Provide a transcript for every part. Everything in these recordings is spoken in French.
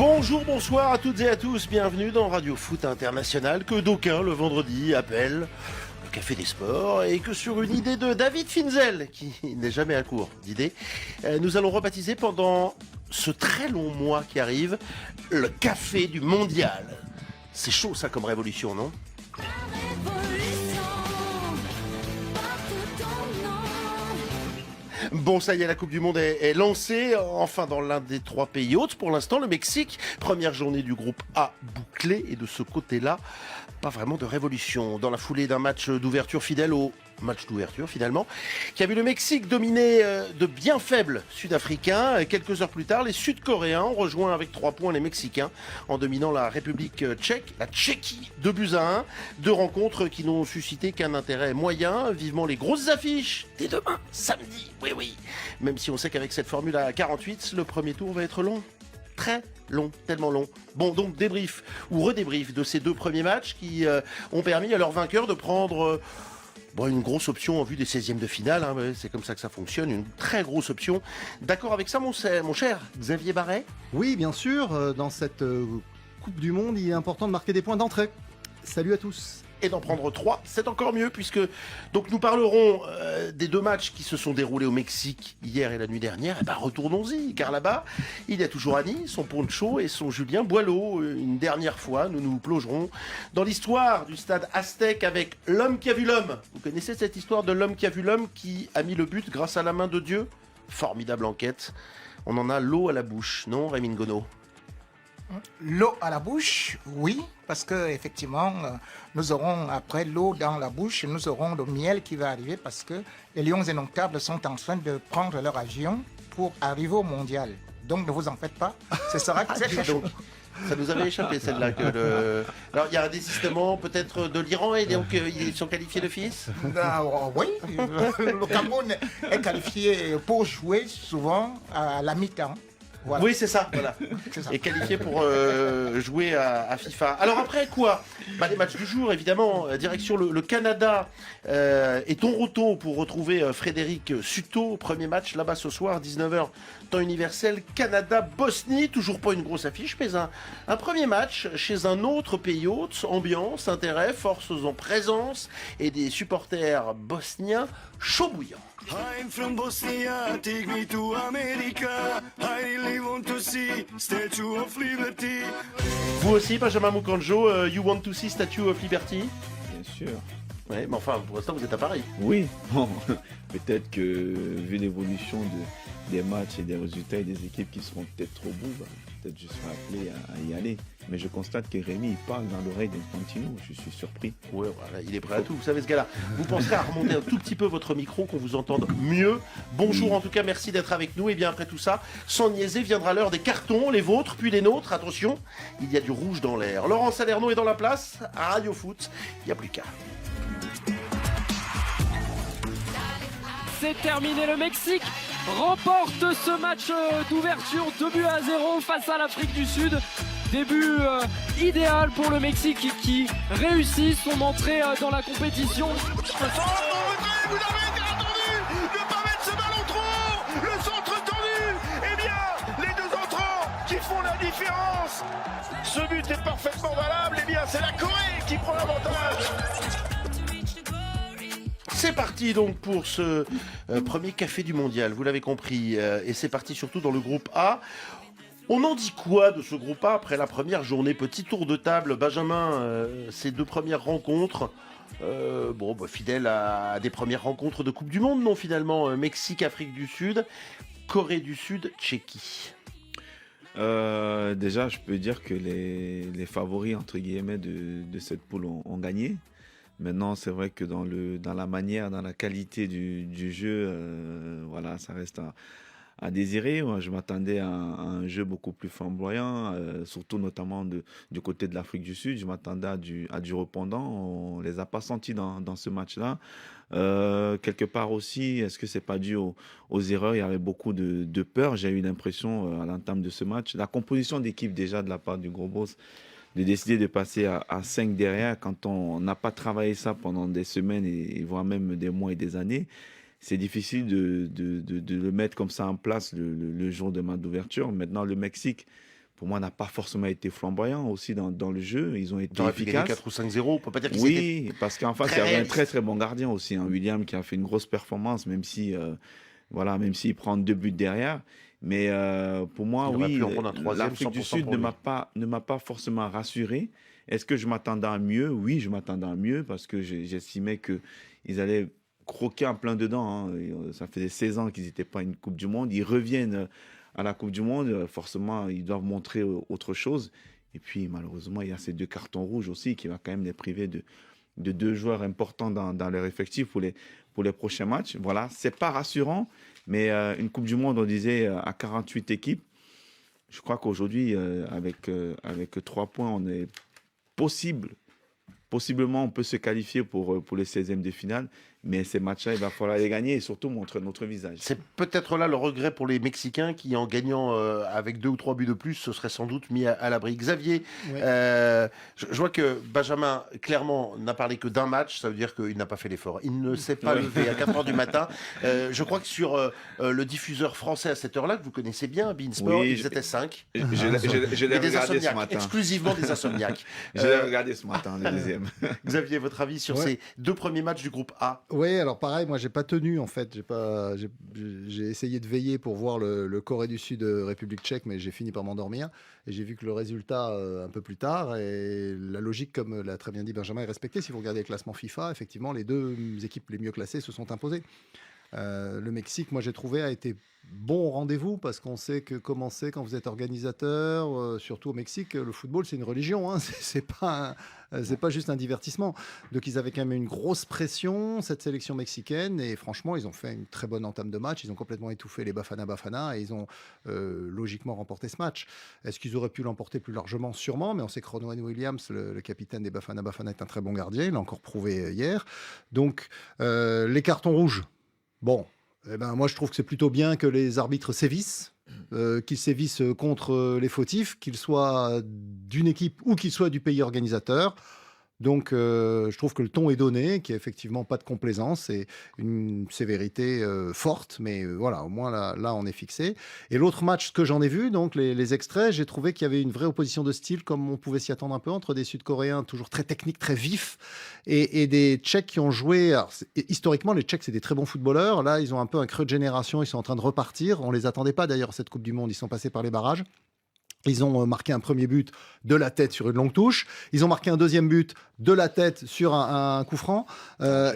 Bonjour, bonsoir à toutes et à tous, bienvenue dans Radio Foot International, que d'aucuns le vendredi appellent le Café des Sports, et que sur une idée de David Finzel, qui n'est jamais à court d'idées, nous allons rebaptiser pendant ce très long mois qui arrive, le Café du Mondial. C'est chaud ça comme révolution, non ? Bon, ça y est, la Coupe du Monde est lancée, enfin dans l'un des 3 pays hôtes pour l'instant, le Mexique. Première journée du groupe A bouclée, et de ce côté-là, pas vraiment de révolution. Dans la foulée d'un match d'ouverture fidèle au match d'ouverture finalement, qui a vu le Mexique dominer de bien faibles Sud-Africains. Quelques heures plus tard, les Sud-Coréens ont rejoint avec 3 points les Mexicains en dominant la République tchèque, la Tchéquie, 2-1. 2 rencontres qui n'ont suscité qu'un intérêt moyen. Vivement les grosses affiches dès demain, samedi. Oui. Même si on sait qu'avec cette formule à 48, le premier tour va être long. Très long, tellement long. Bon, donc débrief ou redébrief de ces 2 premiers matchs qui ont permis à leurs vainqueurs de prendre une grosse option en vue des 16e de finale. C'est comme ça que ça fonctionne, une très grosse option. D'accord avec ça, mon cher Xavier Barret ? Oui, bien sûr. Dans cette Coupe du Monde, il est important de marquer des points d'entrée. Salut à tous. Et d'en prendre 3, c'est encore mieux, puisque donc nous parlerons des 2 matchs qui se sont déroulés au Mexique hier et la nuit dernière. Et retournons-y, car là-bas, il y a toujours Annie, son Poncho et son Julien Boileau. Une dernière fois, nous nous plongerons dans l'histoire du stade Aztèque avec l'homme qui a vu l'homme. Vous connaissez cette histoire de l'homme qui a vu l'homme qui a mis le but grâce à la main de Dieu ? Formidable enquête. On en a l'eau à la bouche, non, Rémi Ngono ? L'eau à la bouche, oui, parce que effectivement, nous aurons après l'eau dans la bouche, nous aurons le miel qui va arriver parce que les Lions indomptables sont en train de prendre leur avion pour arriver au mondial. Donc ne vous en faites pas, ce sera très chaud. Ça nous avait échappé celle-là. Alors il y a un désistement peut-être de l'Iran et donc ils sont qualifiés d'office ? Oui, le Cameroun est qualifié pour jouer souvent à la mi-temps. Voilà. Oui, c'est ça, voilà. Et qualifié pour jouer à FIFA. Alors après quoi ? Les matchs du jour, évidemment, direction le Canada et Toronto pour retrouver Frédéric Suto. Premier match là-bas ce soir, 19h, temps universel. Canada-Bosnie, toujours pas une grosse affiche, mais un premier match chez un autre pays hôte. Ambiance, intérêt, forces en présence et des supporters bosniens chauds bouillants. I'm from Bosnia, take me to America. I really want to see Statue of Liberty. Vous aussi, Benjamin Mukanjo, you want to see Statue of Liberty ? Bien sûr. Ouais, mais enfin, pour l'instant, vous êtes à Paris. Oui, bon, peut-être que vu l'évolution des matchs et des résultats et des équipes qui seront peut-être trop beaux, peut-être je serai appelé à y aller. Mais je constate que Rémi, il parle dans l'oreille d'Infantino. Je suis surpris. Ouais, voilà, il est prêt à tout. Vous savez ce gars-là. Vous penserez à remonter un tout petit peu votre micro, qu'on vous entende mieux. Bonjour, en tout cas, merci d'être avec nous. Et bien après tout ça, sans niaiser, viendra l'heure des cartons, les vôtres, puis les nôtres. Attention, il y a du rouge dans l'air. Laurent Salerno est dans la place. À Radio Foot, il n'y a plus qu'à. C'est terminé, le Mexique remporte ce match d'ouverture 2-0 face à l'Afrique du Sud. Début idéal pour le Mexique qui réussit son entrée dans la compétition. Vous avez été attendu de pas mettre ce ballon trop haut. Le centre tendu. Eh bien, les 2 entrants qui font la différence. Ce but est parfaitement valable. Eh bien, c'est la Corée qui prend l'avantage. C'est parti donc pour ce premier café du mondial, vous l'avez compris, et c'est parti surtout dans le groupe A. On en dit quoi de ce groupe A après la première journée ? Petit tour de table, Benjamin, ces 2 premières rencontres, fidèles à des premières rencontres de Coupe du Monde, non finalement, Mexique, Afrique du Sud, Corée du Sud, Tchéquie. Déjà, je peux dire que les favoris, entre guillemets, de cette poule ont gagné. Maintenant, c'est vrai que dans la manière, dans la qualité du jeu, ça reste à désirer. Moi, je m'attendais à un jeu beaucoup plus flamboyant, surtout notamment du côté de l'Afrique du Sud. Je m'attendais à du répondant. On les a pas sentis dans ce match-là. Quelque part aussi, est-ce que c'est pas dû aux erreurs ? Il y avait beaucoup de peur. J'ai eu l'impression à l'entame de ce match. La composition d'équipe déjà de la part du gros boss, de décider de passer à 5 derrière quand on n'a pas travaillé ça pendant des semaines et voire même des mois et des années, c'est difficile de le mettre comme ça en place le jour de match d'ouverture. Maintenant, le Mexique, pour moi, n'a pas forcément été flamboyant aussi dans le jeu. Ils ont été T'aurais pu gagner efficaces. 4 ou 5-0, on peut pas dire qu'ils étaient... Oui, parce qu'en face, il très y avait un réalistes. très très bon gardien aussi, hein, William, qui a fait une grosse performance, même si, voilà, même s'il prend 2 buts derrière. Mais pour moi, Il aurait oui, pu en prendre un troisième, l'Afrique du 100% Sud pour ne m'a pas forcément rassuré. Est-ce que je m'attendais à mieux? Oui, je m'attendais à mieux parce que j'estimais qu'ils allaient croquer en plein dedans, hein. Ça faisait 16 ans qu'ils n'étaient pas à une Coupe du Monde. Ils reviennent à la Coupe du Monde. Forcément, ils doivent montrer autre chose. Et puis, malheureusement, il y a ces 2 cartons rouges aussi qui va quand même les priver de 2 joueurs importants dans leur effectif pour les prochains matchs. Voilà, c'est pas rassurant, mais une Coupe du Monde, on disait, à 48 équipes. Je crois qu'aujourd'hui, avec 3 points, on est possiblement, on peut se qualifier pour les 16e de finale. Mais ces matchs-là, il va falloir les gagner et surtout montrer notre visage. C'est peut-être là le regret pour les Mexicains qui, en gagnant avec 2 ou 3 buts de plus, se seraient sans doute mis à l'abri. Xavier, Oui. je vois que Benjamin, clairement, n'a parlé que d'un match. Ça veut dire qu'il n'a pas fait l'effort. Il ne s'est pas levé à 4 h du matin. Je crois que sur le diffuseur français à cette heure-là, que vous connaissez bien, Beansport, Oui, ils étaient 5. Je l'ai Et des regardé ce insomniaques, matin. exclusivement des insomniaques. Je l'ai regardé ce matin, le deuxième. Xavier, votre avis sur Ouais. ces 2 premiers matchs du groupe A? Oui, alors pareil, moi j'ai pas tenu en fait, j'ai essayé de veiller pour voir le Corée du Sud République tchèque, mais j'ai fini par m'endormir et j'ai vu que le résultat un peu plus tard et la logique, comme l'a très bien dit Benjamin, est respectée. Si vous regardez le classement FIFA, effectivement, les 2 équipes les mieux classées se sont imposées. Le Mexique, moi j'ai trouvé, a été bon au rendez-vous parce qu'on sait que comment c'est quand vous êtes organisateur, surtout au Mexique, le football c'est une religion, hein, c'est pas juste un divertissement. Donc ils avaient quand même une grosse pression, cette sélection mexicaine, et franchement ils ont fait une très bonne entame de match, ils ont complètement étouffé les Bafana et ils ont logiquement remporté ce match. Est-ce qu'ils auraient pu l'emporter plus largement? Sûrement, mais on sait que Ronwen Williams, le capitaine des Bafana est un très bon gardien, il l'a encore prouvé hier. Donc les cartons rouges, bon, eh ben, moi je trouve que c'est plutôt bien que les arbitres sévissent, qu'ils sévissent contre les fautifs, qu'ils soient d'une équipe ou qu'ils soient du pays organisateur. Donc je trouve que le ton est donné, qu'il n'y a effectivement pas de complaisance et une sévérité forte, mais voilà, au moins là on est fixé. Et l'autre match, ce que j'en ai vu, donc les extraits, j'ai trouvé qu'il y avait une vraie opposition de style, comme on pouvait s'y attendre un peu, entre des Sud-Coréens toujours très techniques, très vifs, et des Tchèques qui ont joué. Alors, historiquement, les Tchèques, c'est des très bons footballeurs. Là, ils ont un peu un creux de génération, ils sont en train de repartir. On les attendait pas d'ailleurs à cette Coupe du Monde, ils sont passés par les barrages. Ils ont marqué un premier but de la tête sur une longue touche. Ils ont marqué un deuxième but de la tête sur un coup franc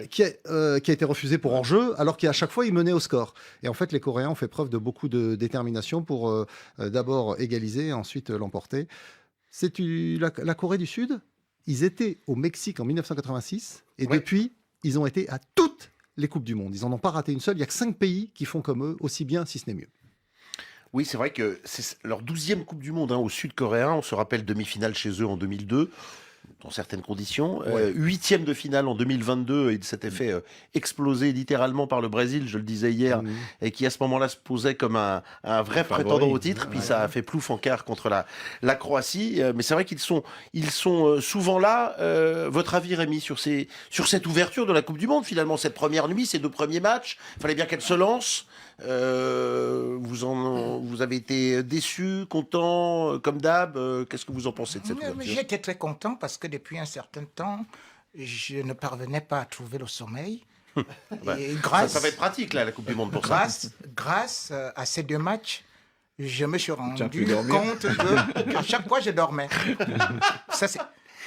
qui a été refusé pour hors-jeu, alors qu'à chaque fois, ils menaient au score. Et en fait, les Coréens ont fait preuve de beaucoup de détermination pour d'abord égaliser et ensuite l'emporter. C'est la Corée du Sud. Ils étaient au Mexique en 1986 et Ouais. depuis, ils ont été à toutes les Coupes du Monde. Ils n'en ont pas raté une seule. Il n'y a que 5 pays qui font comme eux, aussi bien, si ce n'est mieux. Oui, c'est vrai que c'est leur 12e Coupe du Monde aux Sud-Coréens. On se rappelle demi-finale chez eux en 2002, dans certaines conditions. Ouais. 8e de finale en 2022. Ils s'étaient fait exploser littéralement par le Brésil, je le disais hier, et qui à ce moment-là se posait comme un vrai Favori. prétendant au titre. Puis ça a fait plouf en quart contre la Croatie. Mais c'est vrai qu'ils sont souvent là. Votre avis, Rémi, sur cette ouverture de la Coupe du Monde, finalement, cette première nuit, ces 2 premiers matchs, il fallait bien qu'elle se lance. Vous avez été déçu, content, comme d'hab. Qu'est-ce que vous en pensez de cette ouverture? J'étais très content parce que depuis un certain temps, je ne parvenais pas à trouver le sommeil. Bah, Et ça va être pratique, là, la Coupe du Monde, pour ça. grâce à ces 2 matchs, je me suis Tu as rendu pu dormir compte que à chaque fois, je dormais. Ça, c'est...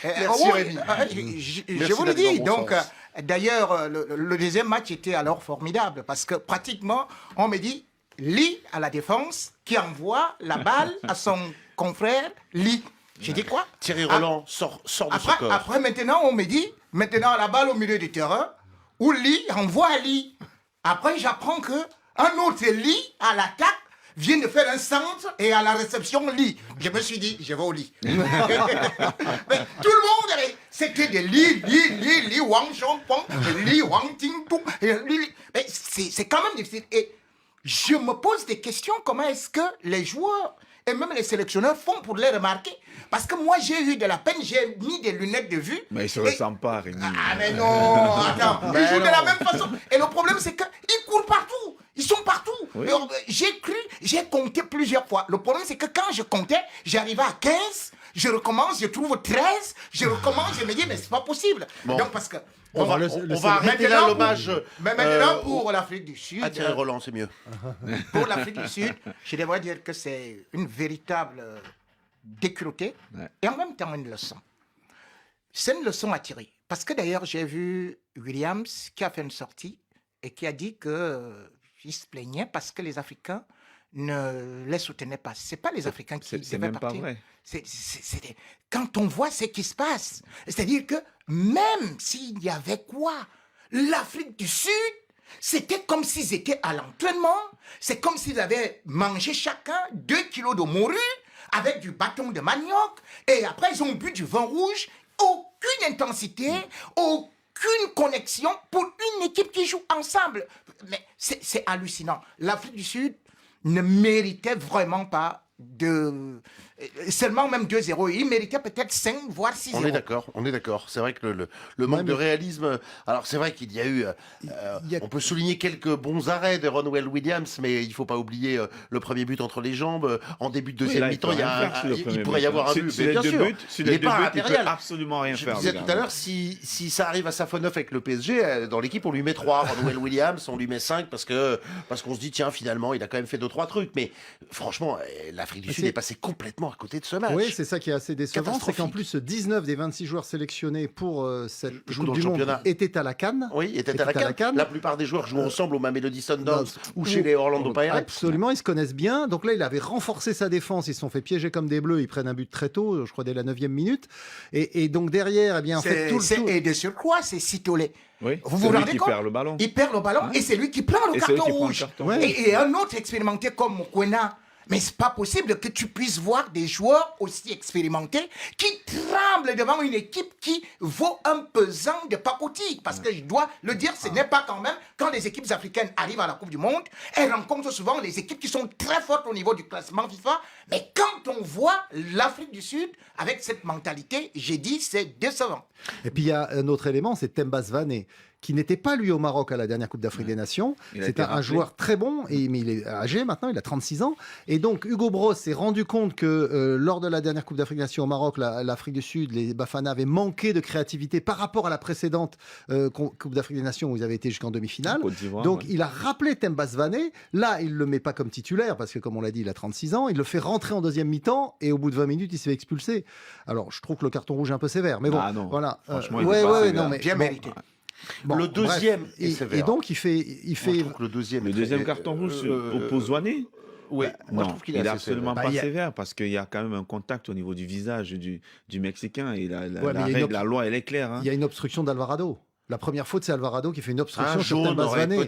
Merci, oui, Rémi. je Merci vous le d'aller dans dis. mon Donc, sens. d'ailleurs, le deuxième match était alors formidable parce que pratiquement, on me dit Lee à la défense qui envoie la balle à son confrère Lee. J'ai dit quoi? Thierry Roland sort de ce corps. Après, maintenant, on me dit, maintenant, la balle au milieu du terrain, où Lee envoie Lee. Après, j'apprends que un autre Lee à l'attaque vient de faire un centre et à la réception Lee. Je me suis dit, je vais au lit. Mais tout le monde, c'était des Lee, Wang Chongpong, Lee, Wang Tingtou. Mais c'est quand même difficile. Et je me pose des questions, comment est-ce que les joueurs et même les sélectionneurs font pour les remarquer? Parce que moi, j'ai eu de la peine, j'ai mis des lunettes de vue. Mais ils se Et- ressemblent pas, Rémi. Ah mais non, attends, ils jouent de la même façon. Et le problème c'est qu'ils courent partout. Ils sont partout. Oui. J'ai compté plusieurs fois. Le problème, c'est que quand je comptais, j'arrivais à 15, je recommence, je trouve 13, je recommence, je me dis, mais c'est pas possible. Bon. Donc, parce que. On va arrêter là l'hommage. Mais maintenant, pour l'Afrique du Sud. À Thierry Roland, c'est mieux. Pour l'Afrique du Sud, je devrais dire que c'est une véritable déculottée et en même temps une leçon. C'est une leçon à tirer. Parce que d'ailleurs, j'ai vu Williams qui a fait une sortie et qui a dit qu'il se plaignait parce que les Africains ne les soutenaient pas. Ce n'est pas les Africains qui C'est devaient même partir. pas vrai. Quand on voit ce qui se passe, c'est-à-dire que même s'il y avait quoi, l'Afrique du Sud, c'était comme s'ils étaient à l'entraînement, c'est comme s'ils avaient mangé chacun 2 kilos de morue avec du bâton de manioc, et après ils ont bu du vin rouge, aucune intensité, aucune connexion pour une équipe qui joue ensemble. Mais c'est hallucinant. L'Afrique du Sud ne méritait vraiment pas seulement même 2-0. Il méritait peut-être 5, voire 6-0. On est d'accord. C'est vrai que le manque de réalisme... Alors c'est vrai qu'il y a eu... On peut souligner quelques bons arrêts de Ronwen Williams, mais il ne faut pas oublier le premier but entre les jambes. En début de deuxième mi-temps, il pourrait y avoir un but. Mais bien sûr, il n'est pas impérial. Absolument rien faire. Je disais tout à l'heure, si ça arrive à Safonov avec le PSG, dans l'équipe, on lui met 3. Ronwen Williams, on lui met 5 parce qu'on se dit, tiens, finalement, il a quand même fait 2-3 trucs. Mais franchement, l'Afrique du Sud est passée complètement à côté de ce match. Oui, c'est ça qui est assez décevant, c'est qu'en plus 19 des 26 joueurs sélectionnés pour cette Coupe du Monde étaient à la CAN. Oui, étaient à la CAN. La plupart des joueurs jouent ensemble au Mamelody Sundowns ou chez les Orlando Pirates. Absolument, ils se connaissent bien. Donc là, il avait renforcé sa défense. Ils se sont fait piéger comme des bleus. Ils prennent un but très tôt, je crois dès la 9e minute. Et donc derrière, eh bien, en fait, et de surcroît, c'est Sitolé. Oui, vous vous rendez compte? Il perd le ballon. Il perd le ballon et c'est lui qui prend le carton rouge. Et un autre expérimenté comme Mokwena. Mais c'est pas possible que tu puisses voir des joueurs aussi expérimentés qui tremblent devant une équipe qui vaut un pesant de pacotille. Parce que je dois le dire, ce n'est pas quand même, quand les équipes africaines arrivent à la Coupe du Monde, elles rencontrent souvent les équipes qui sont très fortes au niveau du classement FIFA. Mais quand on voit l'Afrique du Sud avec cette mentalité, j'ai dit, c'est décevant. Et puis il y a un autre élément, c'est Temba Zwane, qui n'était pas lui au Maroc à la dernière Coupe d'Afrique des Nations. C'est un joueur très bon, mais il est âgé maintenant, il a 36 ans. Et donc Hugo Bross s'est rendu compte que lors de la dernière Coupe d'Afrique des Nations au Maroc, l'Afrique du Sud, les Bafana avaient manqué de créativité par rapport à la précédente Coupe d'Afrique des Nations où ils avaient été jusqu'en demi-finale. Donc il a rappelé Temba Zwane. Là, il ne le met pas comme titulaire parce que, comme on l'a dit, il a 36 ans. Il le fait rentrer en deuxième mi-temps et au bout de 20 minutes, il s'est fait expulser. Alors, je trouve que le carton rouge est un peu sévère. Mais bon, voilà. Franchement, il bien mérité. Bon, le deuxième est sévère. Et donc, il fait le deuxième carton rouge oppose Zwane. Oui, moi je trouve qu'il est absolument pas sévère parce qu'il y a quand même un contact au niveau du visage du Mexicain et la loi elle est claire. Il y a une obstruction d'Alvarado. La première faute, c'est Alvarado qui fait une obstruction sur Temba Zwane.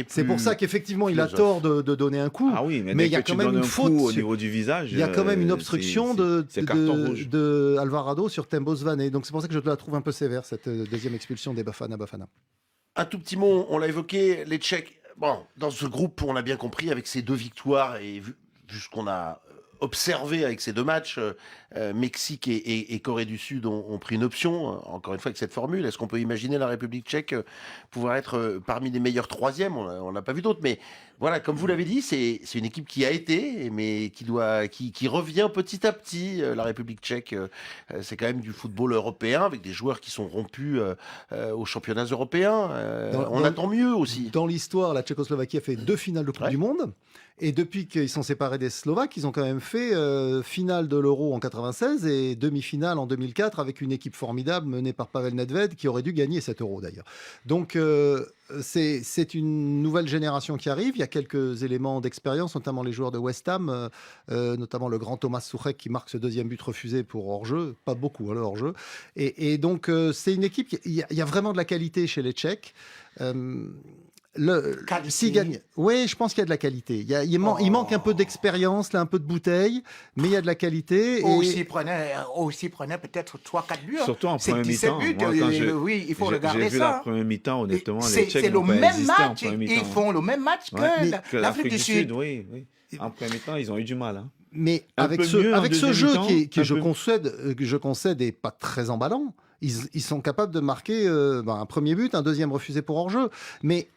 C'est pour ça qu'effectivement, il a tort de donner un coup. Ah oui, mais il y a quand même une faute au niveau du visage. Il y a quand même une obstruction de Alvarado sur Temba Zwane. Donc c'est pour ça que je la trouve un peu sévère, cette deuxième expulsion des Bafana. Un tout petit mot, on l'a évoqué, les Tchèques. Bon, dans ce groupe, on l'a bien compris, avec ces 2 victoires et vu ce qu'on a observé avec ces 2 matchs, Mexique et Corée du Sud ont pris une option, encore une fois avec cette formule. Est-ce qu'on peut imaginer la République tchèque pouvoir être parmi les meilleurs 3e? On n'a pas vu d'autres, mais voilà, comme vous l'avez dit, c'est une équipe qui a été, mais qui revient petit à petit. La République tchèque, c'est quand même du football européen, avec des joueurs qui sont rompus aux championnats européens. On attend mieux aussi. Dans l'histoire, la Tchécoslovaquie a fait 2 finales de Coupe du Monde. Et depuis qu'ils sont séparés des Slovaques, ils ont quand même fait finale de l'Euro en 96 et demi-finale en 2004 avec une équipe formidable menée par Pavel Nedved qui aurait dû gagner cet Euro d'ailleurs. Donc c'est une nouvelle génération qui arrive. Il y a quelques éléments d'expérience, notamment les joueurs de West Ham, notamment le grand Thomas Soucek qui marque ce 2e but refusé pour hors-jeu. Pas beaucoup, le hors-jeu. Et donc c'est une équipe, il y a vraiment de la qualité chez les Tchèques. S'il gagne, oui, je pense qu'il y a de la qualité. Il manque un peu d'expérience, là, un peu de bouteille, mais il y a de la qualité. Aussi prenait peut-être 3-4 buts. Surtout en première mi-temps. Oui, il faut regarder ça. J'ai vu la première mi-temps, honnêtement. Les Tchèques c'est le même match. Ils font le même match que l'Afrique du Sud. Oui. En première mi-temps, ils ont eu du mal. Mais avec ce jeu qui je concède, est pas très emballant, ils sont capables de marquer un premier but, un deuxième refusé pour hors-jeu. Mais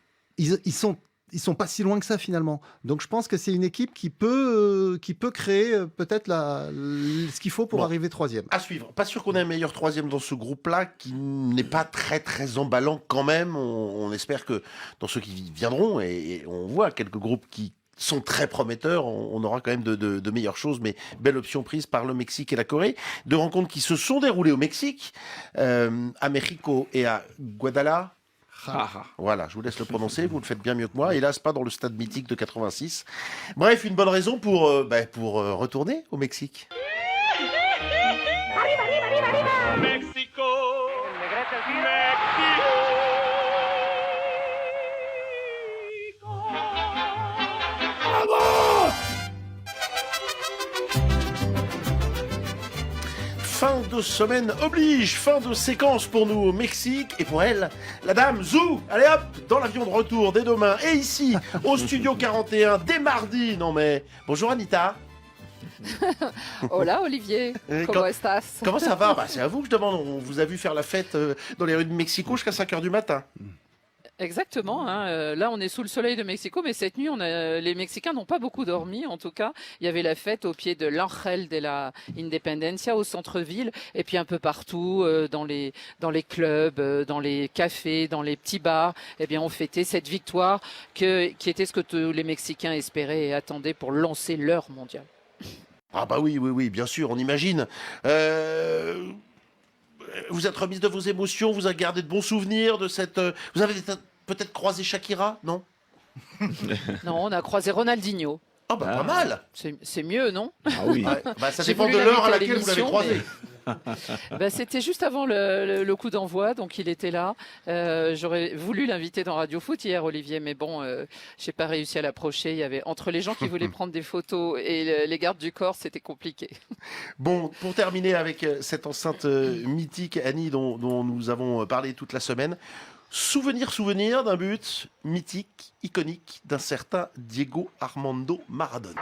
ils sont ils sont pas si loin que ça finalement. Donc je pense que c'est une équipe qui peut créer peut-être ce qu'il faut pour arriver troisième. À suivre. Pas sûr qu'on ait un meilleur troisième dans ce groupe-là, qui n'est pas très très emballant quand même. On espère que dans ceux qui viendront, et on voit quelques groupes qui sont très prometteurs, on aura quand même de meilleures choses, mais belle option prise par le Mexique et la Corée. Deux rencontres qui se sont déroulées au Mexique, à Mexico et à Guadalajara. Voilà, je vous laisse le prononcer, vous le faites bien mieux que moi. Hélas, pas dans le stade mythique de 86. Bref, une bonne raison pour retourner au Mexique. Mexico, Fin de semaine oblige, fin de séquence pour nous au Mexique. Et pour elle, la dame Zou, allez hop, dans l'avion de retour dès demain. Et ici, au Studio 41, dès mardi. Non mais, bonjour Anita. Hola Olivier, comment estás? Comment ça va? C'est à vous que je demande. On vous a vu faire la fête dans les rues de Mexico jusqu'à 5h du matin. Exactement, là on est sous le soleil de Mexico, mais cette nuit les Mexicains n'ont pas beaucoup dormi. En tout cas, il y avait la fête au pied de l'Ángel de la Independencia au centre-ville, et puis un peu partout dans les clubs, dans les cafés, dans les petits bars. Eh bien, on fêtait cette victoire qui était ce que tous les Mexicains espéraient et attendaient pour lancer leur mondial. Ah bah oui, bien sûr, on imagine. Vous êtes remise de vos émotions, vous avez gardé de bons souvenirs de cette... Vous avez peut-être croisé Shakira, non? Non, on a croisé Ronaldinho. Ah bah pas mal. C'est mieux, non? Ah oui. Ouais, bah, ça J'ai dépend de voulu l'heure à l'inviter à laquelle vous l'avez l'émission, croisé. C'était juste avant le coup d'envoi, donc il était là. J'aurais voulu l'inviter dans Radio Foot hier, Olivier, mais bon, j'ai pas réussi à l'approcher. Il y avait entre les gens qui voulaient prendre des photos et les gardes du corps, c'était compliqué. Bon, pour terminer avec cette enceinte mythique, Annie, dont nous avons parlé toute la semaine, souvenir d'un but mythique, iconique, d'un certain Diego Armando Maradona.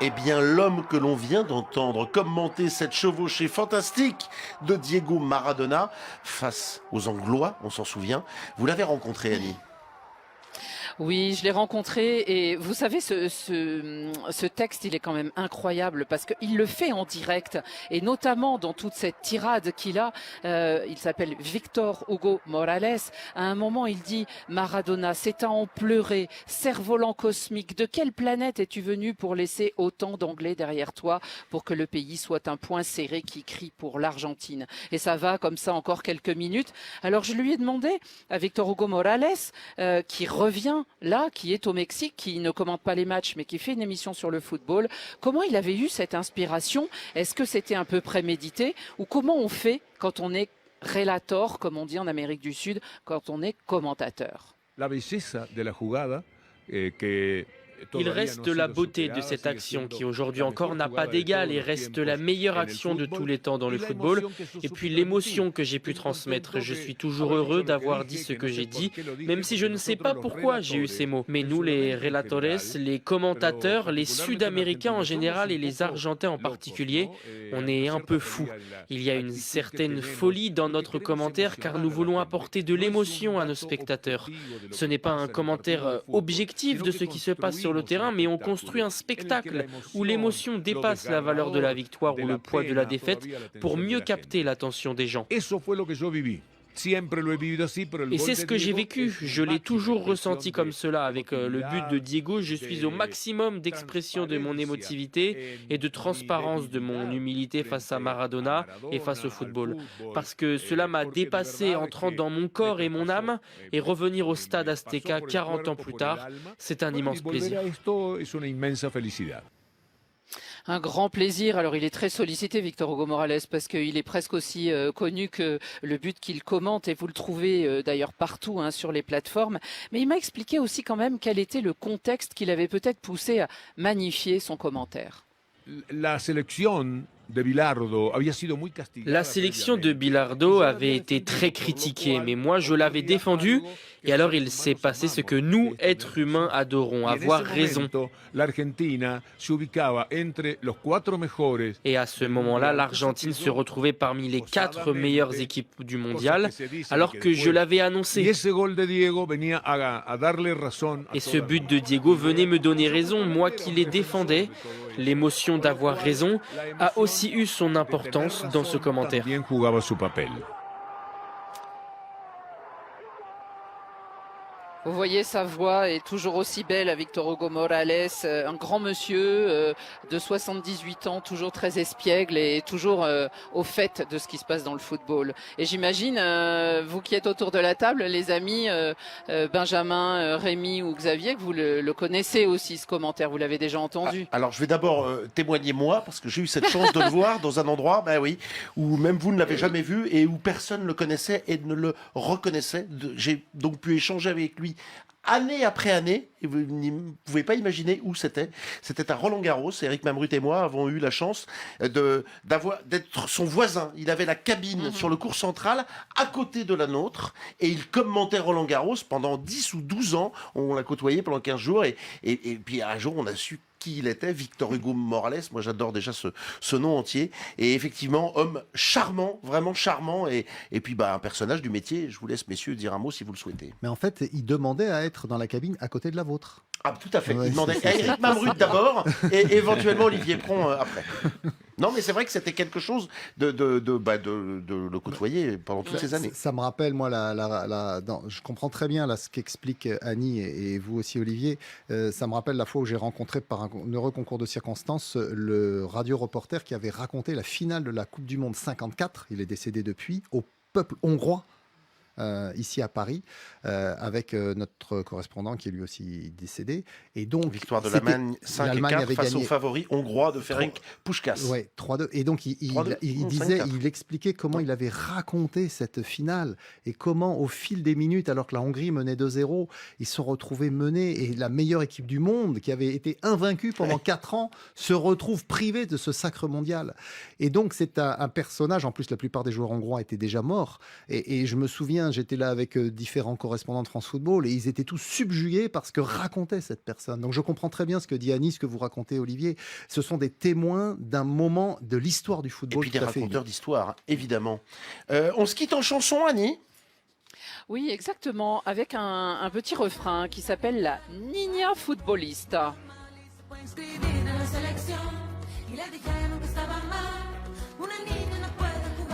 Eh bien, l'homme que l'on vient d'entendre commenter cette chevauchée fantastique de Diego Maradona face aux Anglois, on s'en souvient. Vous l'avez rencontré, Annie? Oui, je l'ai rencontré et vous savez, ce texte, il est quand même incroyable parce qu'il le fait en direct et notamment dans toute cette tirade qu'il a. Il s'appelle Victor Hugo Morales. À un moment, il dit « Maradona, c'est à en pleurer. Cerf-volant cosmique, de quelle planète es-tu venu pour laisser autant d'Anglais derrière toi pour que le pays soit un point serré qui crie pour l'Argentine ?» Et ça va comme ça encore quelques minutes. Alors je lui ai demandé à Victor Hugo Morales, qui revient là, qui est au Mexique, qui ne commente pas les matchs, mais qui fait une émission sur le football, comment il avait eu cette inspiration? Est-ce que c'était un peu prémédité? Ou comment on fait quand on est relator, comme on dit en Amérique du Sud, quand on est commentateur? La belleza de la jugada, que Il reste la beauté de cette action qui aujourd'hui encore n'a pas d'égal et reste la meilleure action de tous les temps dans le football. Et puis l'émotion que j'ai pu transmettre. Je suis toujours heureux d'avoir dit ce que j'ai dit, même si je ne sais pas pourquoi j'ai eu ces mots. Mais nous, les relatores, les commentateurs, les Sud-Américains en général et les Argentins en particulier, on est un peu fous. Il y a une certaine folie dans notre commentaire car nous voulons apporter de l'émotion à nos spectateurs. Ce n'est pas un commentaire objectif de ce qui se passe sur le terrain, mais on construit un spectacle où l'émotion dépasse la valeur de la victoire ou le poids de la défaite pour mieux capter l'attention des gens. Et c'est ce que j'ai vécu, je l'ai toujours ressenti comme cela. Avec le but de Diego, je suis au maximum d'expression de mon émotivité et de transparence de mon humilité face à Maradona et face au football. Parce que cela m'a dépassé entrant dans mon corps et mon âme, et revenir au stade Azteca 40 ans plus tard, c'est un immense plaisir. Un grand plaisir. Alors, il est très sollicité, Victor Hugo Morales, parce qu'il est presque aussi connu que le but qu'il commente, et vous le trouvez d'ailleurs partout sur les plateformes. Mais il m'a expliqué aussi quand même quel était le contexte qui l'avait peut-être poussé à magnifier son commentaire. La sélection La sélection de Bilardo avait été très critiquée, mais moi je l'avais défendu. Et alors il s'est passé ce que nous, êtres humains, adorons, avoir raison. Et à ce moment-là, l'Argentine se retrouvait parmi les 4 meilleures équipes du mondial, alors que je l'avais annoncé. Et ce but de Diego venait me donner raison, moi qui les défendais. L'émotion d'avoir raison a aussi eu son importance dans ce commentaire. Vous voyez, sa voix est toujours aussi belle à Victor Hugo Morales, un grand monsieur de 78 ans, toujours très espiègle et toujours au fait de ce qui se passe dans le football. Et j'imagine, vous qui êtes autour de la table, les amis Benjamin, Rémi ou Xavier, que vous le connaissez aussi, ce commentaire, vous l'avez déjà entendu. Alors je vais d'abord témoigner moi, parce que j'ai eu cette chance de le voir dans un endroit, ben oui, où même vous ne l'avez jamais vu et où personne ne le connaissait et ne le reconnaissait. J'ai donc pu échanger avec lui année après année, et vous ne pouvez pas imaginer où c'était. C'était à Roland-Garros. Eric Mamrut et moi avons eu la chance d'être son voisin. Il avait la cabine sur le court central à côté de la nôtre et il commentait Roland-Garros pendant 10 ou 12 ans. On l'a côtoyé pendant 15 jours et puis un jour on a su qui il était, Victor Hugo Morales. Moi, j'adore déjà ce nom entier. Et effectivement, homme charmant, vraiment charmant. Et puis, un personnage du métier. Je vous laisse, messieurs, dire un mot si vous le souhaitez. Mais en fait, il demandait à être dans la cabine à côté de la vôtre. Ah, tout à fait. Ouais, il demandait à Eric Mamrut d'abord et éventuellement Olivier Pron après. Non, mais c'est vrai que c'était quelque chose de le côtoyer pendant toutes ces années. Ça me rappelle, moi, je comprends très bien là, ce qu'explique Annie et vous aussi, Olivier. Ça me rappelle la fois où j'ai rencontré par un heureux concours de circonstances le radio-reporter qui avait raconté la finale de la Coupe du Monde 54, il est décédé depuis, au peuple hongrois. Ici à Paris, avec notre correspondant qui est lui aussi décédé. Et donc, victoire de l'Allemagne 5-4 face aux favoris hongrois de Ferenc Puskás. Oui, 3-2. Et donc, il expliquait comment il avait raconté cette finale et comment, au fil des minutes, alors que la Hongrie menait 2-0, ils se sont retrouvés menés et la meilleure équipe du monde, qui avait été invaincue pendant 4 ans, se retrouve privée de ce sacre mondial. Et donc, c'est un personnage, en plus, la plupart des joueurs hongrois étaient déjà morts. Et je me souviens, j'étais là avec différents correspondants de France Football et ils étaient tous subjugués par ce que racontait cette personne. Donc je comprends très bien ce que dit Annie, ce que vous racontez Olivier. Ce sont des témoins d'un moment de l'histoire du football. Et puis des raconteurs d'histoire, évidemment. On se quitte en chanson, Annie ? Oui, exactement, avec un petit refrain qui s'appelle la Niña Futbolista.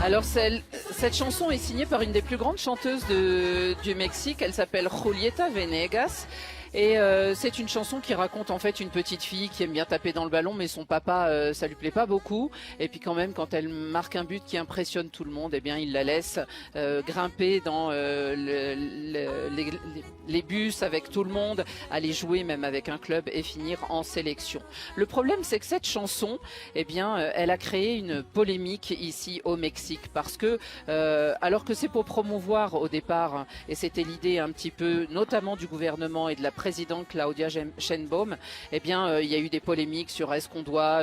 Alors cette chanson est signée par une des plus grandes chanteuses du Mexique, elle s'appelle Julieta Venegas. Et c'est une chanson qui raconte en fait une petite fille qui aime bien taper dans le ballon, mais son papa, ça lui plaît pas beaucoup. Et puis quand même, quand elle marque un but qui impressionne tout le monde, eh bien il la laisse grimper dans les bus avec tout le monde, aller jouer même avec un club et finir en sélection. Le problème, c'est que cette chanson, eh bien, elle a créé une polémique ici au Mexique parce que alors que c'est pour promouvoir au départ, et c'était l'idée un petit peu, notamment du gouvernement et de la présidente Claudia Sheinbaum, eh bien, il y a eu des polémiques sur est-ce qu'on doit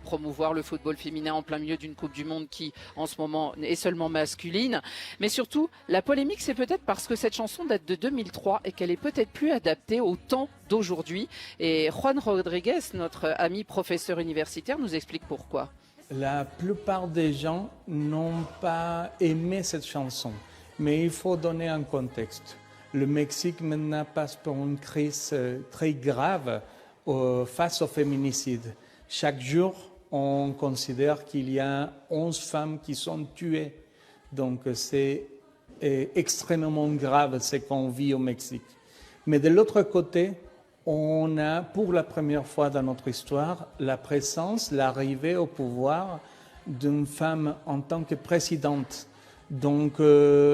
promouvoir le football féminin en plein milieu d'une Coupe du Monde qui, en ce moment, est seulement masculine. Mais surtout, la polémique, c'est peut-être parce que cette chanson date de 2003 et qu'elle est peut-être plus adaptée au temps d'aujourd'hui. Et Juan Rodriguez, notre ami professeur universitaire, nous explique pourquoi. La plupart des gens n'ont pas aimé cette chanson, mais il faut donner un contexte. Le Mexique maintenant passe par une crise très grave face au féminicide. Chaque jour, on considère qu'il y a 11 femmes qui sont tuées. Donc c'est extrêmement grave ce qu'on vit au Mexique. Mais de l'autre côté, on a pour la première fois dans notre histoire la présence, l'arrivée au pouvoir d'une femme en tant que présidente. Donc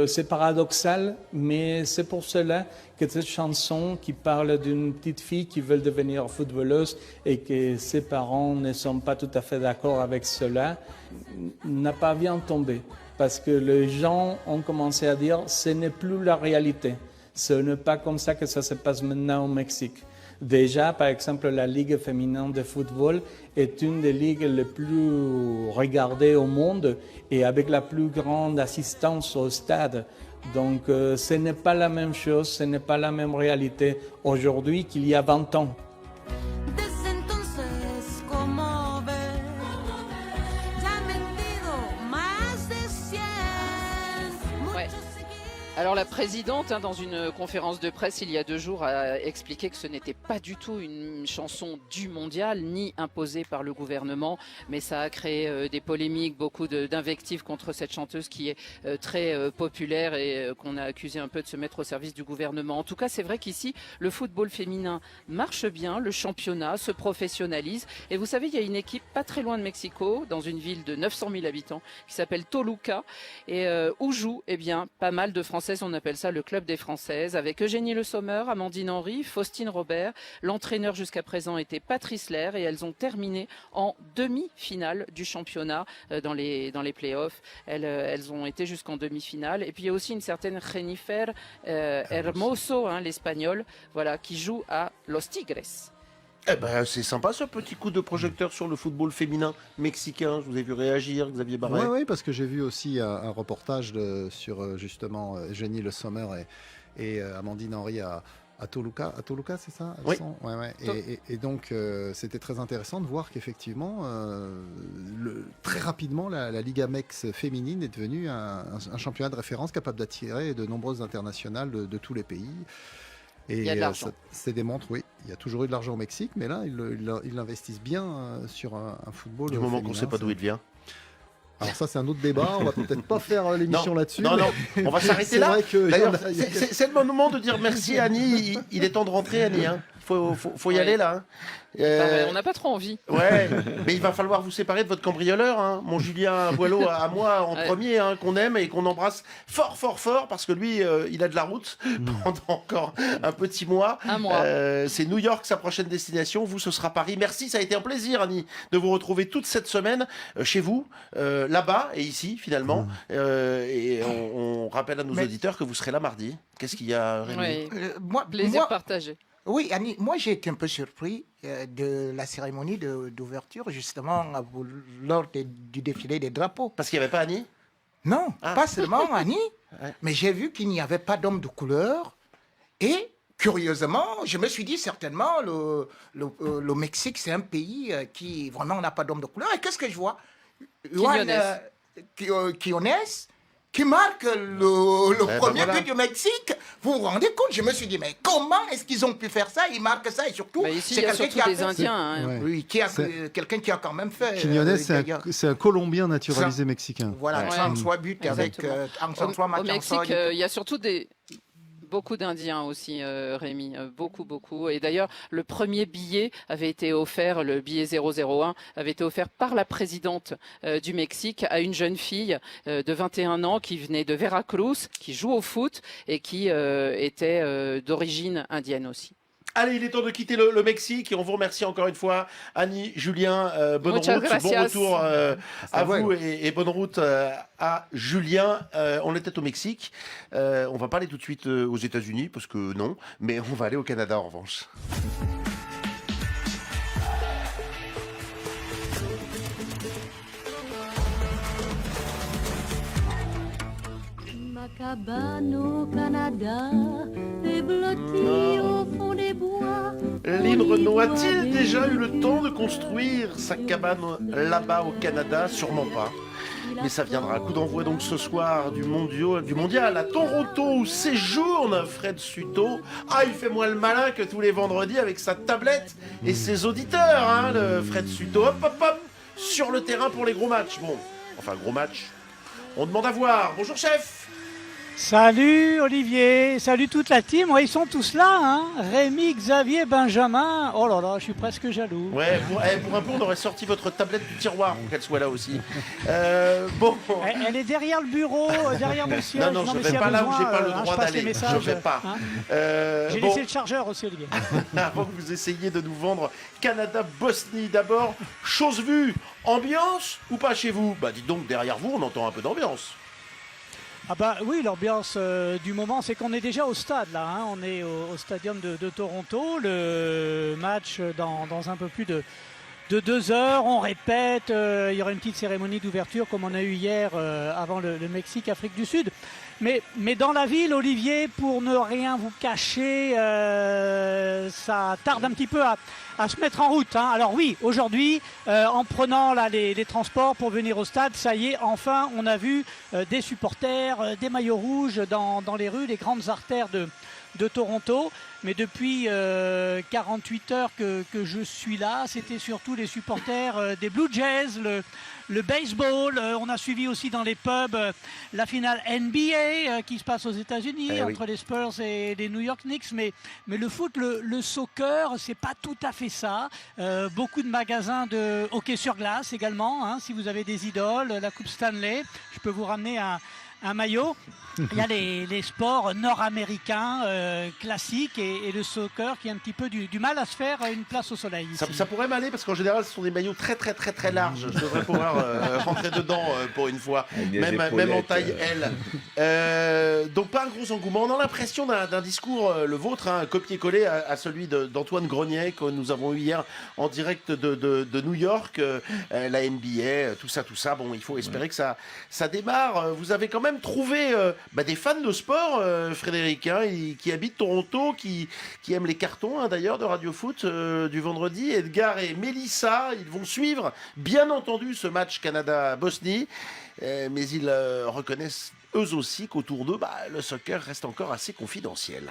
c'est paradoxal, mais c'est pour cela que cette chanson qui parle d'une petite fille qui veut devenir footballeuse et que ses parents ne sont pas tout à fait d'accord avec cela, n'a pas bien tombé. Parce que les gens ont commencé à dire ce n'est plus la réalité. Ce n'est pas comme ça que ça se passe maintenant au Mexique. Déjà, par exemple, la Ligue féminine de football est une des ligues les plus regardées au monde et avec la plus grande assistance au stade. Donc, ce n'est pas la même chose, ce n'est pas la même réalité aujourd'hui qu'il y a 20 ans. Alors la présidente, dans une conférence de presse il y a 2 jours, a expliqué que ce n'était pas du tout une chanson du mondial, ni imposée par le gouvernement, mais ça a créé des polémiques, beaucoup d'invectives contre cette chanteuse qui est très populaire et qu'on a accusé un peu de se mettre au service du gouvernement. En tout cas, c'est vrai qu'ici, le football féminin marche bien, le championnat se professionnalise. Et vous savez, il y a une équipe pas très loin de Mexico, dans une ville de 900 000 habitants, qui s'appelle Toluca, et où jouent pas mal de Français. On appelle ça le club des Françaises, avec Eugénie Le Sommer, Amandine Henry, Faustine Robert. L'entraîneur jusqu'à présent était Patrice Lair et elles ont terminé en demi-finale du championnat dans les playoffs. Elles ont été jusqu'en demi-finale. Et puis il y a aussi une certaine Jennifer Hermoso, l'espagnole, voilà, qui joue à Los Tigres. Eh ben, c'est sympa ce petit coup de projecteur sur le football féminin mexicain. Je vous ai vu réagir, Xavier Barret. Oui, parce que j'ai vu aussi un reportage sur justement Eugénie Le Sommer et Amandine Henry à Toluca. À Toluca, c'est ça? Oui. Et donc, c'était très intéressant de voir qu'effectivement, très rapidement, la Liga Mex féminine est devenue un championnat de référence capable d'attirer de nombreuses internationales de tous les pays. Et il y a de l'argent. Ça démontre, oui, il y a toujours eu de l'argent au Mexique, mais là, ils investissent bien sur un football. Du moment qu'on ne sait pas d'où il vient. Alors ça, c'est un autre débat. On va peut-être pas faire l'émission là-dessus. Non, on va s'arrêter là. D'ailleurs, c'est le moment de dire merci Annie. Il est temps de rentrer, Annie. Faut y aller là. On n'a pas trop envie. Ouais, mais il va falloir vous séparer de votre cambrioleur, mon Julien Boileau à moi en premier, qu'on aime et qu'on embrasse fort, fort, fort, parce que lui, il a de la route pendant encore un petit mois. Un mois. C'est New York, sa prochaine destination. Vous, ce sera Paris. Merci, ça a été un plaisir, Annie, de vous retrouver toute cette semaine chez vous, là-bas et ici, finalement. Et on rappelle à nos auditeurs que vous serez là mardi. Qu'est-ce qu'il y a, Rémi? Plaisir partagé. Oui, Annie, moi j'ai été un peu surpris de la cérémonie d'ouverture, justement, lors du défilé des drapeaux. Parce qu'il n'y avait pas Annie? Non, pas seulement Annie, mais j'ai vu qu'il n'y avait pas d'homme de couleur. Et, curieusement, je me suis dit certainement, le Mexique, c'est un pays qui vraiment n'a pas d'homme de couleur. Et qu'est-ce que je vois? Quiñones, qui marque le premier but du Mexique. Vous vous rendez compte? Je me suis dit, mais comment est-ce qu'ils ont pu faire ça? Ils marquent ça et surtout... ici, il y a surtout des Indiens. Oui, quelqu'un qui a quand même fait... Quiñones, c'est un Colombien naturalisé mexicain. Voilà, 33 buts avec... Au Mexique, il y a surtout beaucoup d'Indiens aussi, Rémi, beaucoup. Et d'ailleurs, le premier billet avait été offert, le billet 001, avait été offert par la présidente du Mexique à une jeune fille de 21 ans qui venait de Veracruz, qui joue au foot et qui était d'origine indienne aussi. Allez, il est temps de quitter le Mexique et on vous remercie encore une fois, Annie, Julien, bonne route, bon retour à vous et bonne route à Julien. On était au Mexique, on va pas aller tout de suite aux États-Unis parce que non, mais on va aller au Canada en revanche. Ma cabane au Canada est blottie au fond des bois. Lynn Renaud a-t-il déjà eu le temps de construire sa cabane là-bas au Canada? Sûrement pas. Mais ça viendra. Coup d'envoi donc ce soir du mondial à Toronto où séjourne Fred Suto. Ah, il fait moins le malin que tous les vendredis avec sa tablette et ses auditeurs, le Fred Suto. Hop, sur le terrain pour les gros matchs. Bon, enfin gros match. On demande à voir. Bonjour chef. Salut Olivier, salut toute la team, ils sont tous là, Rémi, Xavier, Benjamin, oh là là, je suis presque jaloux. Ouais, pour un peu on aurait sorti votre tablette du tiroir pour qu'elle soit là aussi. Bon. Elle est derrière le bureau, derrière mon siège. Non, je vais pas là où j'ai pas le droit d'aller, je vais pas. J'ai laissé le chargeur aussi Olivier. Avant que vous essayiez de nous vendre Canada-Bosnie d'abord, chose vue, ambiance ou pas chez vous? Bah dites donc, derrière vous on entend un peu d'ambiance. Ah bah oui, l'ambiance du moment, c'est qu'on est déjà au stade là, hein. On est au stadium de Toronto, le match dans un peu plus de 2 heures, on répète, il y aura une petite cérémonie d'ouverture comme on a eu hier avant le Mexique-Afrique du Sud. Mais dans la ville, Olivier, pour ne rien vous cacher, ça tarde un petit peu à se mettre en route, hein. Alors oui, aujourd'hui, en prenant là, les transports pour venir au stade, ça y est, enfin, on a vu des supporters, des maillots rouges dans les rues, les grandes artères de Toronto. Mais depuis 48 heures que je suis là, c'était surtout les supporters des Blue Jays, le baseball. On a suivi aussi dans les pubs la finale NBA qui se passe aux États-Unis entre les Spurs et les New York Knicks. Mais le foot, le soccer, c'est pas tout à fait ça. Beaucoup de magasins de hockey sur glace également, hein, si vous avez des idoles, la Coupe Stanley. Je peux vous ramener un maillot. Il y a les sports nord-américains classiques et le soccer qui a un petit peu du mal à se faire une place au soleil. Ça pourrait m'aller parce qu'en général ce sont des maillots très très très très larges. Je devrais pouvoir rentrer dedans pour une fois, même en taille L. Donc pas un gros engouement. On a l'impression d'un discours, le vôtre, hein, copier-coller à celui d'Antoine Grenier que nous avons eu hier en direct de New York, la NBA, tout ça. Bon, il faut espérer que ça démarre. Vous avez quand même trouvé des fans de sport, Frédéric, hein, qui habitent Toronto, qui aiment les cartons, hein, d'ailleurs, de Radio Foot du vendredi. Edgar et Mélissa, ils vont suivre, bien entendu, ce match Canada-Bosnie, mais ils reconnaissent eux aussi qu'autour d'eux, le soccer reste encore assez confidentiel.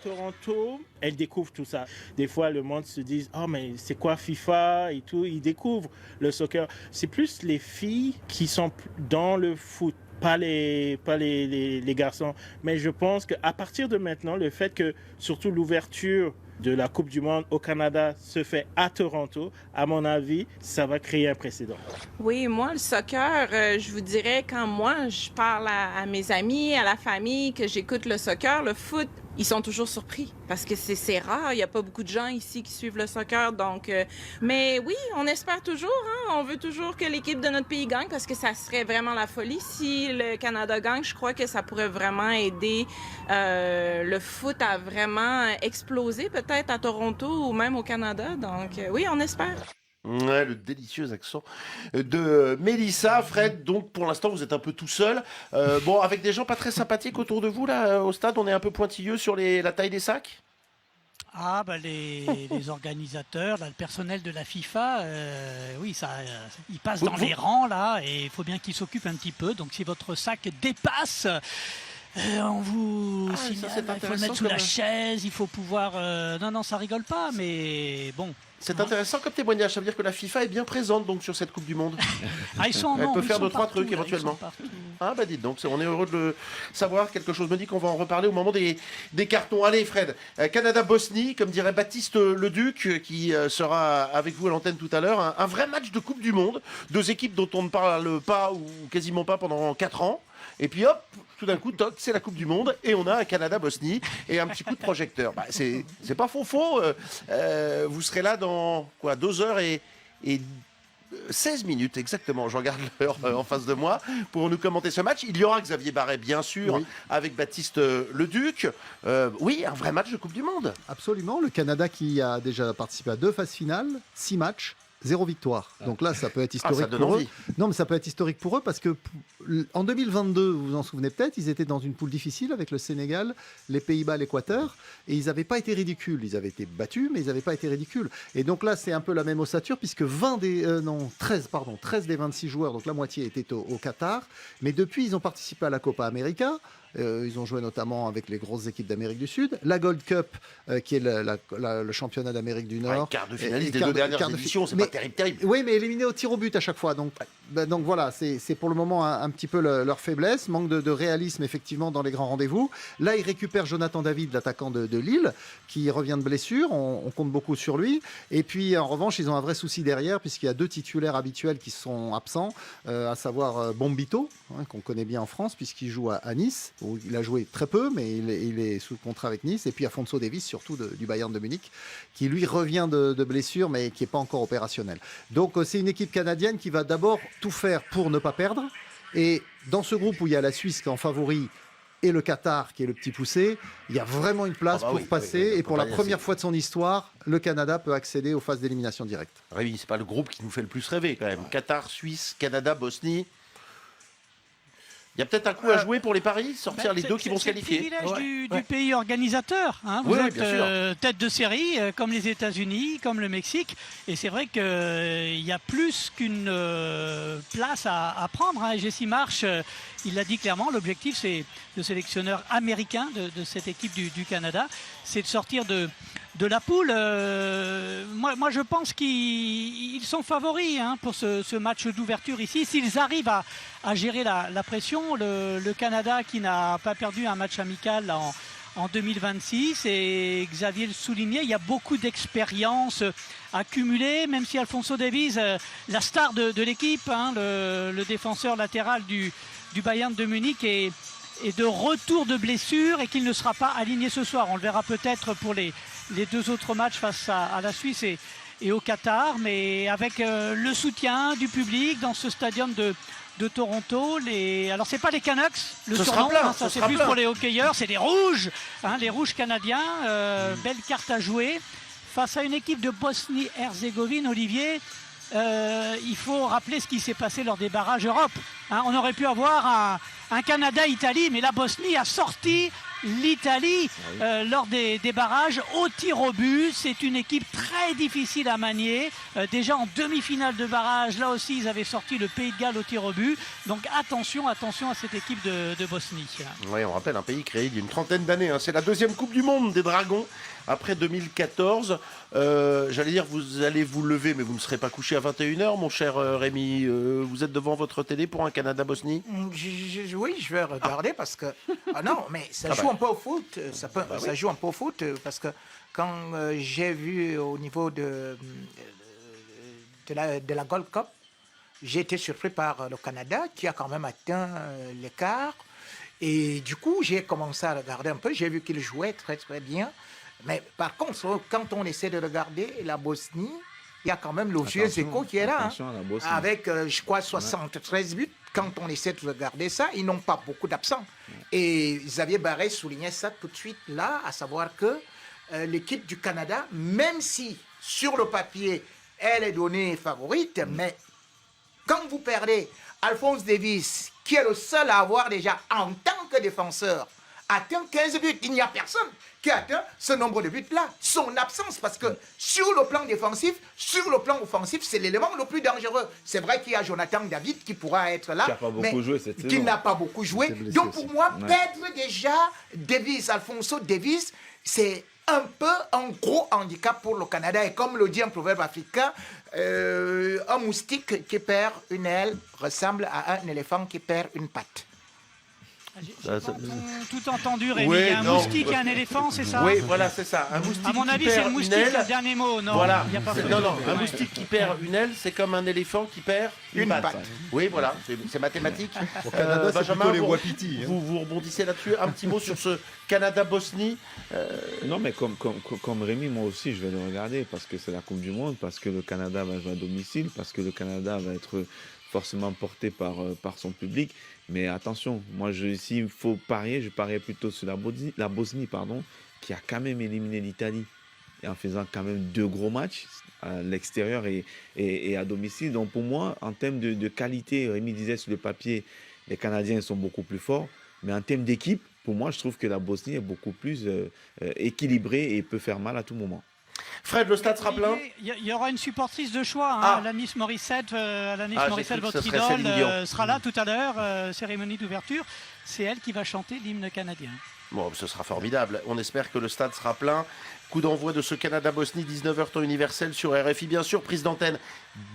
Toronto, elles découvrent tout ça. Des fois, le monde se dit « Oh, mais c'est quoi FIFA ?» et tout. Ils découvrent le soccer. C'est plus les filles qui sont dans le foot, pas les garçons. Mais je pense qu'à partir de maintenant, le fait que, surtout l'ouverture de la Coupe du Monde au Canada se fait à Toronto, à mon avis, ça va créer un précédent. Oui, moi, le soccer, je vous dirais, quand moi, je parle à mes amis, à la famille, que j'écoute le soccer, le foot, ils sont toujours surpris parce que c'est rare. Il n'y a pas beaucoup de gens ici qui suivent le soccer. Donc, mais oui, on espère toujours. Hein, on veut toujours que l'équipe de notre pays gagne parce que ça serait vraiment la folie. Si le Canada gagne, je crois que ça pourrait vraiment aider le foot à vraiment exploser peut-être à Toronto ou même au Canada. Donc, oui, on espère. Ouais, le délicieux accent de Mélissa. Fred, donc pour l'instant vous êtes un peu tout seul, avec des gens pas très sympathiques autour de vous là au stade. On est un peu pointilleux sur la taille des sacs. Ah les organisateurs, là, le personnel de la FIFA, oui, ils passent dans les rangs là et il faut bien qu'ils s'occupent un petit peu. Donc si votre sac dépasse, on vous signale, il faut le mettre sous la chaise, il faut pouvoir... Non, ça rigole pas, mais bon. C'est intéressant comme témoignage, ça veut dire que la FIFA est bien présente donc sur cette Coupe du Monde. Ils sont, elle peut faire 2-3 trucs éventuellement. Dites donc, on est heureux de le savoir. Quelque chose me dit qu'on va en reparler au moment des cartons. Allez Fred, Canada-Bosnie, comme dirait Baptiste Leduc, qui sera avec vous à l'antenne tout à l'heure. Un vrai match de Coupe du Monde, 2 équipes dont on ne parle pas ou quasiment pas pendant 4 ans. Et puis hop, tout d'un coup, toc, c'est la Coupe du Monde et on a un Canada-Bosnie et un petit coup de projecteur. C'est pas faux. Vous serez là dans 2 heures et 16 minutes exactement. Je regarde l'heure en face de moi pour nous commenter ce match. Il y aura Xavier Barret, bien sûr, avec Baptiste Leduc. Oui, un vrai match de Coupe du Monde. Absolument. Le Canada qui a déjà participé à 2 phases finales, 6 matchs. 0 victoire. Donc là, ça peut être historique pour eux. Non, mais ça peut être historique pour eux parce que en 2022, vous vous en souvenez peut-être, ils étaient dans une poule difficile avec le Sénégal, les Pays-Bas, l'Équateur, et ils n'avaient pas été ridicules. Ils avaient été battus, mais ils n'avaient pas été ridicules. Et donc là, c'est un peu la même ossature puisque 13 des 26 joueurs, donc la moitié étaient au Qatar, mais depuis, ils ont participé à la Copa América. Ils ont joué notamment avec les grosses équipes d'Amérique du Sud. La Gold Cup, qui est le championnat d'Amérique du Nord. Quart de finaliste des 2 dernières éditions, c'est pas terrible. Oui, mais éliminé au tir au but à chaque fois. Donc voilà, c'est pour le moment un petit peu leur faiblesse. Manque de réalisme, effectivement, dans les grands rendez-vous. Là, ils récupèrent Jonathan David, l'attaquant de Lille, qui revient de blessure. On compte beaucoup sur lui. Et puis, en revanche, ils ont un vrai souci derrière, puisqu'il y a 2 titulaires habituels qui sont absents, à savoir Bombito, qu'on connaît bien en France, puisqu'il joue à Nice. Il a joué très peu, mais il est sous contrat avec Nice. Et puis Afonso Davies, surtout du Bayern de Munich, qui lui revient de blessure, mais qui n'est pas encore opérationnel. Donc c'est une équipe canadienne qui va d'abord tout faire pour ne pas perdre. Et dans ce groupe où il y a la Suisse qui est en favori et le Qatar qui est le petit poussé, il y a vraiment une place pour passer. Et pour la première fois de son histoire, le Canada peut accéder aux phases d'élimination directe. Rémi, c'est pas le groupe qui nous fait le plus rêver quand même. Qatar, Suisse, Canada, Bosnie. Il y a peut-être un coup à jouer pour les paris, sortir les deux qui vont se qualifier. C'est le privilège du pays organisateur. Hein. Vous êtes tête de série, comme les États-Unis, comme le Mexique. Et c'est vrai qu'il y a plus qu'une place à prendre. Hein. Jesse Marsh, il l'a dit clairement, l'objectif, c'est le sélectionneur américain de cette équipe du Canada, c'est de sortir de la poule. Moi, je pense qu'ils sont favoris pour ce match d'ouverture ici. S'ils arrivent à gérer la pression, le Canada qui n'a pas perdu un match amical en 2026, et Xavier le soulignait, il y a beaucoup d'expérience accumulée, même si Alphonso Davies, la star de l'équipe, le défenseur latéral du Bayern de Munich, est de retour de blessure et qu'il ne sera pas aligné ce soir. On le verra peut-être pour les deux autres matchs face à la Suisse et au Qatar, mais avec le soutien du public dans ce stadium de Toronto. Alors c'est pas les Canucks, le surnom, ça c'est plus pour les hockeyeurs, c'est les Rouges, les Rouges canadiens. Belle carte à jouer face à une équipe de Bosnie-Herzégovine. Olivier, il faut rappeler ce qui s'est passé lors des barrages Europe. On aurait pu avoir un Canada-Italie, mais la Bosnie a sorti l'Italie lors des barrages au tir au but. C'est une équipe très difficile à manier. Déjà en demi-finale de barrage, là aussi ils avaient sorti le Pays de Galles au tir au but. Donc attention à cette équipe de Bosnie. Oui, on rappelle un pays créé il y a une trentaine d'années. C'est la deuxième Coupe du Monde des Dragons après 2014. J'allais dire, vous allez vous lever, mais vous ne serez pas couché à 21h, mon cher Rémi. Vous êtes devant votre télé pour un Canada-Bosnie? Oui, je vais regarder parce que... non, mais ça joue un peu au foot. Ça joue un peu au foot parce que quand j'ai vu au niveau de la Gold Cup, j'ai été surpris par le Canada qui a quand même atteint l'écart. Et du coup, j'ai commencé à regarder un peu. J'ai vu qu'il jouait très, très bien. Mais par contre, quand on essaie de regarder la Bosnie, il y a quand même l'Ogier Zeko qui est là, avec, je crois, 73 buts. Quand on essaie de regarder ça, ils n'ont pas beaucoup d'absents. Et Xavier Barret soulignait ça tout de suite là, à savoir que l'équipe du Canada, même si sur le papier, elle est donnée favorite, mais quand vous perdez Alphonse Davies, qui est le seul à avoir déjà, en tant que défenseur, atteint 15 buts. Il n'y a personne qui atteint ce nombre de buts-là. Son absence, parce que sur le plan défensif, sur le plan offensif, c'est l'élément le plus dangereux. C'est vrai qu'il y a Jonathan David qui pourra être là, mais qui n'a pas beaucoup joué. Donc pour moi, perdre déjà Alphonso Davies, c'est un peu un gros handicap pour le Canada. Et comme le dit un proverbe africain, un moustique qui perd une aile ressemble à un éléphant qui perd une patte. J'ai pas tout entendu, Rémi. Oui, un moustique et un éléphant, c'est ça? Oui, voilà, c'est ça. Un moustique, à mon avis, c'est le moustique, le dernier mot. Non, voilà. Y a pas un moustique qui perd une aile, c'est comme un éléphant qui perd une patte. Oui, voilà, c'est mathématique. Au Canada, c'est plutôt les wapitis. Vous rebondissez là-dessus. Un petit mot sur ce Canada-Bosnie. Non, mais comme Rémi, moi aussi, je vais le regarder parce que c'est la Coupe du Monde, parce que le Canada va jouer à domicile, parce que le Canada va être forcément porté par son public. Mais attention, moi, s'il faut parier, je parie plutôt sur la Bosnie, qui a quand même éliminé l'Italie et en faisant quand même 2 gros matchs à l'extérieur et à domicile. Donc pour moi, en termes de qualité, Rémi disait sur le papier, les Canadiens sont beaucoup plus forts. Mais en termes d'équipe, pour moi, je trouve que la Bosnie est beaucoup plus équilibrée et peut faire mal à tout moment. Fred, le stade sera plein. Il y aura une supportrice de choix, Alanis Morissette. Morissette, votre idole, sera là tout à l'heure, cérémonie d'ouverture. C'est elle qui va chanter l'hymne canadien. Bon, ce sera formidable. On espère que le stade sera plein. Coup d'envoi de ce Canada-Bosnie, 19h temps universel sur RFI. Bien sûr, prise d'antenne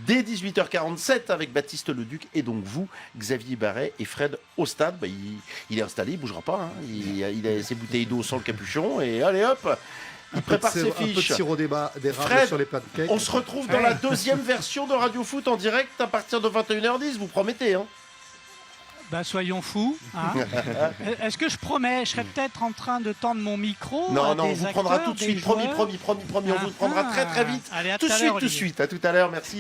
dès 18h47 avec Baptiste Leduc et donc vous, Xavier Barret et Fred au stade. Il est installé, il ne bougera pas. Il a ses bouteilles d'eau sans le capuchon et allez hop, il prépare ses fiches. Un peu de sirop d'érable Fred, sur les pancakes. On se retrouve dans la deuxième version de Radio Foot en direct à partir de 21h10, vous promettez Bah soyons fous. Hein. Est-ce que je promets, je serais peut-être en train de tendre mon micro Non, à non, on des vous prendra acteurs, tout de suite, des promis, joueurs. promis, on vous prendra très vite. Allez, à Tout de à suite, l'heure, tout de Olivier. suite. À tout à l'heure, merci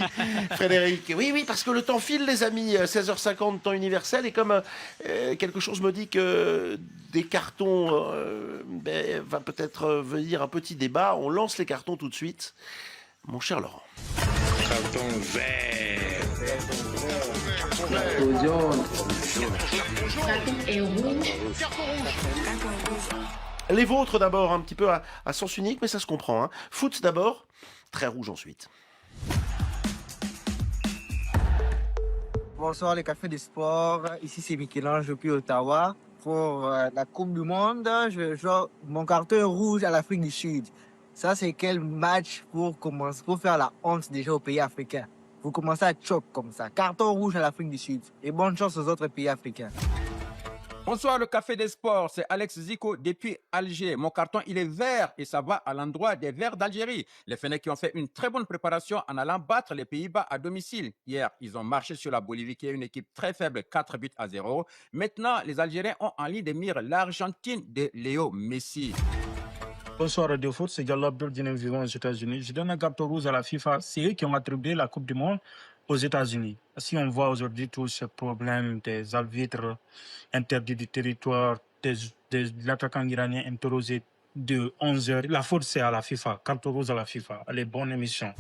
Frédéric. Oui, parce que le temps file, les amis. 16h50, temps universel. Et comme quelque chose me dit que des cartons va peut-être venir un petit débat, on lance les cartons tout de suite. Mon cher Laurent. Carton vert. Les vôtres d'abord, un petit peu à sens unique, mais ça se comprend. Hein. Foot d'abord, très rouge ensuite. Bonsoir les cafés des sports, ici c'est Michel-Ange depuis Ottawa. Pour la Coupe du Monde, je joue mon carton rouge à l'Afrique du Sud. Ça c'est quel match pour commencer, pour faire la honte déjà aux pays africains. Vous commencez à choc comme ça, carton rouge à l'Afrique du Sud. Et bonne chance aux autres pays africains. Bonsoir le Café des Sports, c'est Alex Zico depuis Alger. Mon carton il est vert et ça va à l'endroit des Verts d'Algérie. Les Fennecs qui ont fait une très bonne préparation en allant battre les Pays-Bas à domicile. Hier, ils ont marché sur la Bolivie qui est une équipe très faible, 4-0. Maintenant, les Algériens ont en ligne de mire l'Argentine de Léo Messi. Bonsoir Radio Foot, c'est Diallo Abdul Dinem vivant aux États-Unis. Je donne un carton rouge à la FIFA. C'est eux qui ont attribué la Coupe du Monde aux États-Unis. Si on voit aujourd'hui tous ces problèmes des arbitres interdits du territoire, des l'attaquant iranien interrogé de 11 heures, la faute c'est à la FIFA. Carton rouge à la FIFA. Allez, bonne émission.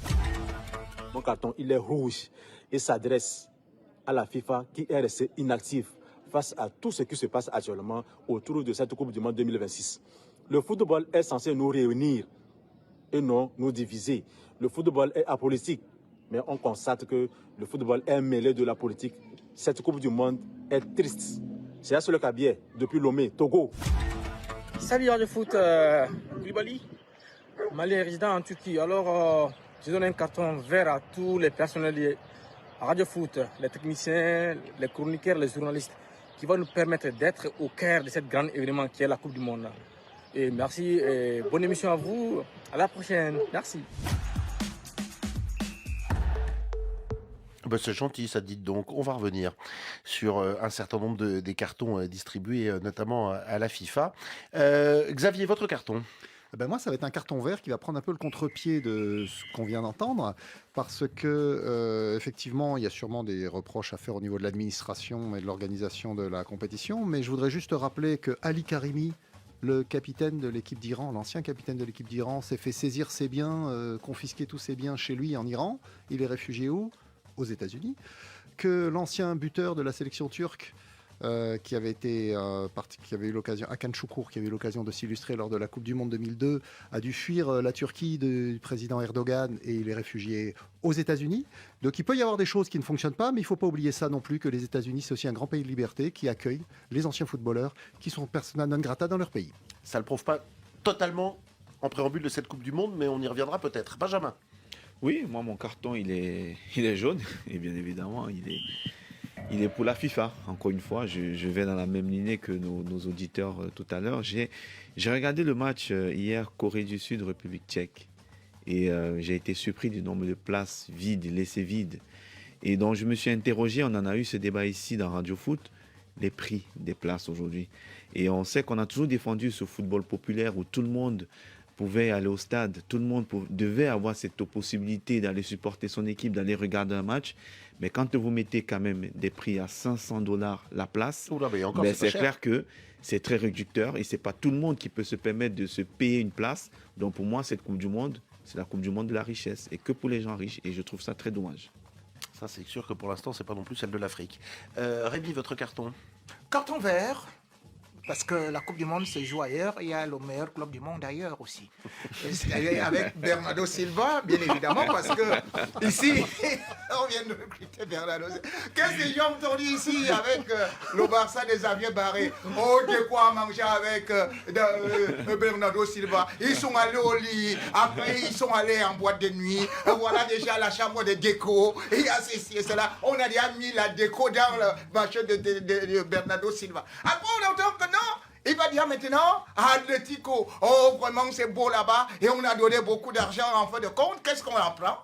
Mon carton, il est rouge et s'adresse à la FIFA qui est restée inactive face à tout ce qui se passe actuellement autour de cette Coupe du Monde 2026. Le football est censé nous réunir et non nous diviser. Le football est apolitique, mais on constate que le football est mêlé de la politique. Cette Coupe du Monde est triste. C'est à ce le cabier depuis Lomé, Togo. Salut Radio Foot, Koulibaly, Mali résident en Turquie. Alors, je donne un carton vert à tous les personnels de Radio Foot, les techniciens, les chroniqueurs, les journalistes, qui vont nous permettre d'être au cœur de cette grande événement qui est la Coupe du Monde. Et merci et bonne émission à vous. À la prochaine. Merci. Ben c'est gentil, ça dit donc. On va revenir sur un certain nombre des cartons distribués, notamment à la FIFA. Xavier, votre carton? Ben moi, ça va être un carton vert qui va prendre un peu le contre-pied de ce qu'on vient d'entendre, parce que effectivement, il y a sûrement des reproches à faire au niveau de l'administration et de l'organisation de la compétition, mais je voudrais juste rappeler que Ali Karimi, le capitaine de l'équipe d'Iran, l'ancien capitaine de l'équipe d'Iran, s'est fait saisir ses biens, confisquer tous ses biens chez lui en Iran. Il est réfugié où? Aux États-Unis. Que l'ancien buteur de la sélection turque, qui avait eu l'occasion, Hakan Şükür, qui avait eu l'occasion de s'illustrer lors de la Coupe du Monde 2002, a dû fuir la Turquie du président Erdogan et il est réfugié aux États-Unis. Donc il peut y avoir des choses qui ne fonctionnent pas, mais il ne faut pas oublier ça non plus, que les États-Unis, c'est aussi un grand pays de liberté qui accueille les anciens footballeurs qui sont persona non grata dans leur pays. Ça ne le prouve pas totalement en préambule de cette Coupe du Monde, mais on y reviendra peut-être. Benjamin. Oui, moi mon carton il est jaune et bien évidemment il est pour la FIFA. Encore une fois, je vais dans la même lignée que nos auditeurs tout à l'heure. J'ai regardé le match hier Corée du Sud, République tchèque et j'ai été surpris du nombre de places vides, laissées vides. Et donc je me suis interrogé, on en a eu ce débat ici dans Radio Foot, les prix des places aujourd'hui. Et on sait qu'on a toujours défendu ce football populaire où tout le monde pouvait aller au stade, tout le monde devait avoir cette possibilité d'aller supporter son équipe, d'aller regarder un match. Mais quand vous mettez quand même des prix à $500 la place, c'est clair que c'est très réducteur et c'est pas tout le monde qui peut se permettre de se payer une place. Donc pour moi, cette Coupe du Monde, c'est la Coupe du Monde de la richesse et que pour les gens riches. Et je trouve ça très dommage. Ça, c'est sûr que pour l'instant, c'est pas non plus celle de l'Afrique. Rémi, votre carton? Carton vert. Parce que la Coupe du Monde se joue ailleurs, il y a le meilleur club du monde ailleurs aussi. Et avec Bernardo Silva, bien évidemment, parce que ici, on vient de recruter Bernardo Silva. Qu'est-ce que les gens ont dit ici avec le Barça des avions barrés? Oh, de quoi manger avec Bernardo Silva? Ils sont allés au lit, après ils sont allés en boîte de nuit, voilà déjà la chambre de déco, il y a ceci et cela. On a déjà mis la déco dans le marché de Bernardo Silva. Après, on entend que non, il va dire maintenant à Atlético, oh vraiment c'est beau là-bas et on a donné beaucoup d'argent en fin de compte, qu'est-ce qu'on en prend?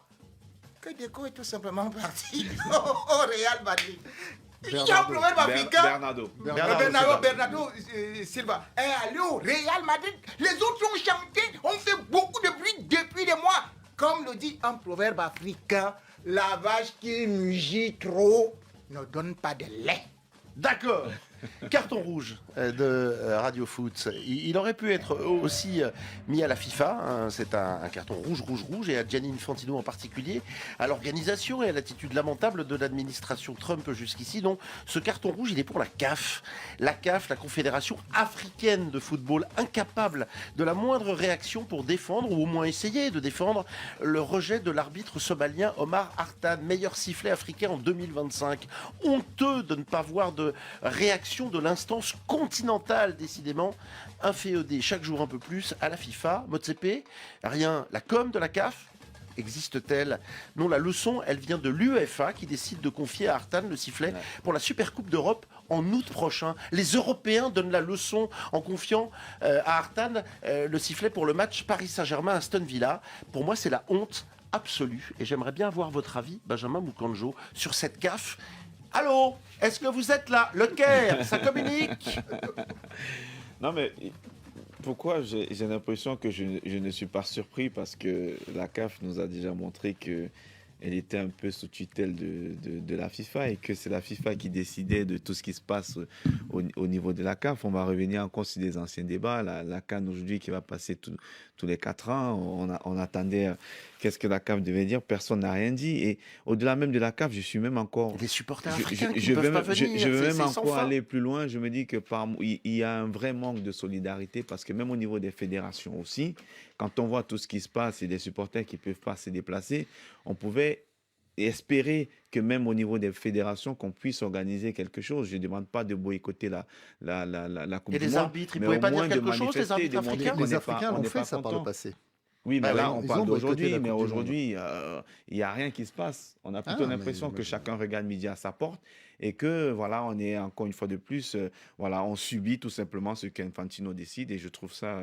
Que Deco est tout simplement parti au Real Madrid. Il y a un proverbe africain. Bernardo Silva. Allez au Real Madrid. Les autres ont chanté, ont fait beaucoup de bruit depuis des mois. Comme le dit un proverbe africain, la vache qui mugit trop ne donne pas de lait. D'accord. Carton rouge de Radio Foot. Il aurait pu être aussi mis à la FIFA. Hein. C'est un carton rouge et à Gianni Infantino en particulier, à l'organisation et à l'attitude lamentable de l'administration Trump jusqu'ici. Donc ce carton rouge, il est pour la CAF. La CAF, la Confédération africaine de football, incapable de la moindre réaction pour défendre, ou au moins essayer de défendre, le rejet de l'arbitre somalien Omar Hartan, meilleur sifflet africain en 2025. Honteux de ne pas voir de réaction de l'instance continentale, décidément inféodée chaque jour un peu plus à la FIFA. Motsepe, rien, la com de la CAF existe-t-elle? Non, la leçon, elle vient de l'UEFA qui décide de confier à Hartan le sifflet pour la Supercoupe d'Europe en août prochain. Les Européens donnent la leçon en confiant à Hartan le sifflet pour le match Paris Saint-Germain-Aston Villa. Pour moi, c'est la honte absolue et j'aimerais bien avoir votre avis, Benjamin Moukanjo, sur cette CAF. Allô? Est-ce que vous êtes là? Le Caire, ça communique? Non, mais pourquoi j'ai l'impression que je ne suis pas surpris, parce que la CAF nous a déjà montré qu'elle était un peu sous tutelle de la FIFA et que c'est la FIFA qui décidait de tout ce qui se passe au niveau de la CAF. On va revenir encore sur des anciens débats. La CAN aujourd'hui qui va passer tous les 4 ans, on attendait qu'est-ce que la CAF devait dire, personne n'a rien dit. Et au-delà même de la CAF, je suis même encore... Les supporters africains qui ne peuvent pas venir. Je veux même encore aller plus loin. Je me dis que il y a un vrai manque de solidarité, parce que même au niveau des fédérations aussi, quand on voit tout ce qui se passe et des supporters qui ne peuvent pas se déplacer, on pouvait espérer que même au niveau des fédérations, qu'on puisse organiser quelque chose. Je ne demande pas de boycotter la Coupe du Monde. Et les arbitres, ils ne pouvaient pas dire quelque chose, les arbitres africains? Les Africains l'ont fait, ça, par le passé. Oui, mais là, on parle d'aujourd'hui. Mais aujourd'hui, il n'y a rien qui se passe. On a plutôt l'impression que chacun regarde midi à sa porte et que, voilà, on est encore une fois de plus, voilà, on subit tout simplement ce qu'Infantino décide, et je trouve ça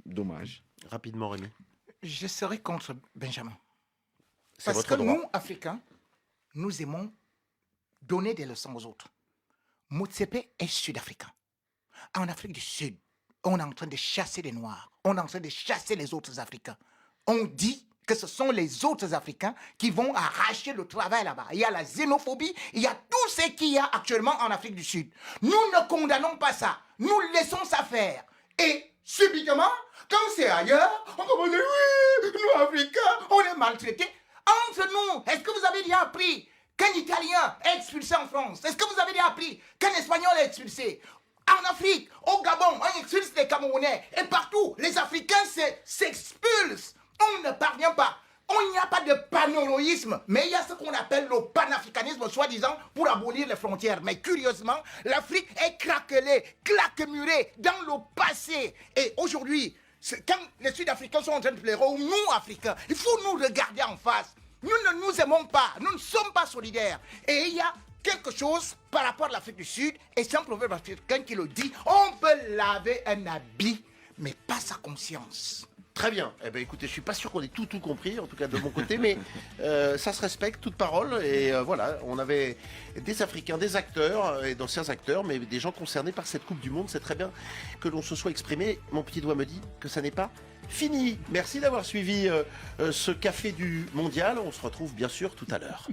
dommage. Rapidement, Rémi. Je serai contre Benjamin. C'est Parce votre que droit. nous, Africains, nous aimons donner des leçons aux autres. Motsepe est sud-africain. En Afrique du Sud, on est en train de chasser les Noirs. On est en train de chasser les autres Africains. On dit que ce sont les autres Africains qui vont arracher le travail là-bas. Il y a la xénophobie, il y a tout ce qu'il y a actuellement en Afrique du Sud. Nous ne condamnons pas ça. Nous laissons ça faire. Et subitement, quand c'est ailleurs, on commence à dire oui, nous Africains, on est maltraités. Entre nous, est-ce que vous avez déjà appris qu'un Italien est expulsé en France? Est-ce que vous avez déjà appris qu'un Espagnol est expulsé? En Afrique, au Gabon, on expulse les Camerounais. Et partout, les Africains s'expulsent. On ne parvient pas. Il n'y a pas de paneuroïsme, mais il y a ce qu'on appelle le panafricanisme, soi-disant, pour abolir les frontières. Mais curieusement, l'Afrique est craquelée, claquemurée dans le passé. Et aujourd'hui, quand les Sud-Africains sont en train de pleurer, ou nous, Africains, il faut nous regarder en face. Nous ne nous aimons pas, nous ne sommes pas solidaires. Et il y a quelque chose par rapport à l'Afrique du Sud, et c'est un proverbe africain qui le dit, on peut laver un habit, mais pas sa conscience. Très bien. Eh bien, écoutez, je suis pas sûr qu'on ait tout compris, en tout cas de mon côté, mais ça se respecte, toute parole. Et voilà, on avait des Africains, des acteurs, et d'anciens acteurs, mais des gens concernés par cette Coupe du Monde. C'est très bien que l'on se soit exprimé. Mon petit doigt me dit que ça n'est pas fini. Merci d'avoir suivi ce Café du Mondial. On se retrouve bien sûr tout à l'heure.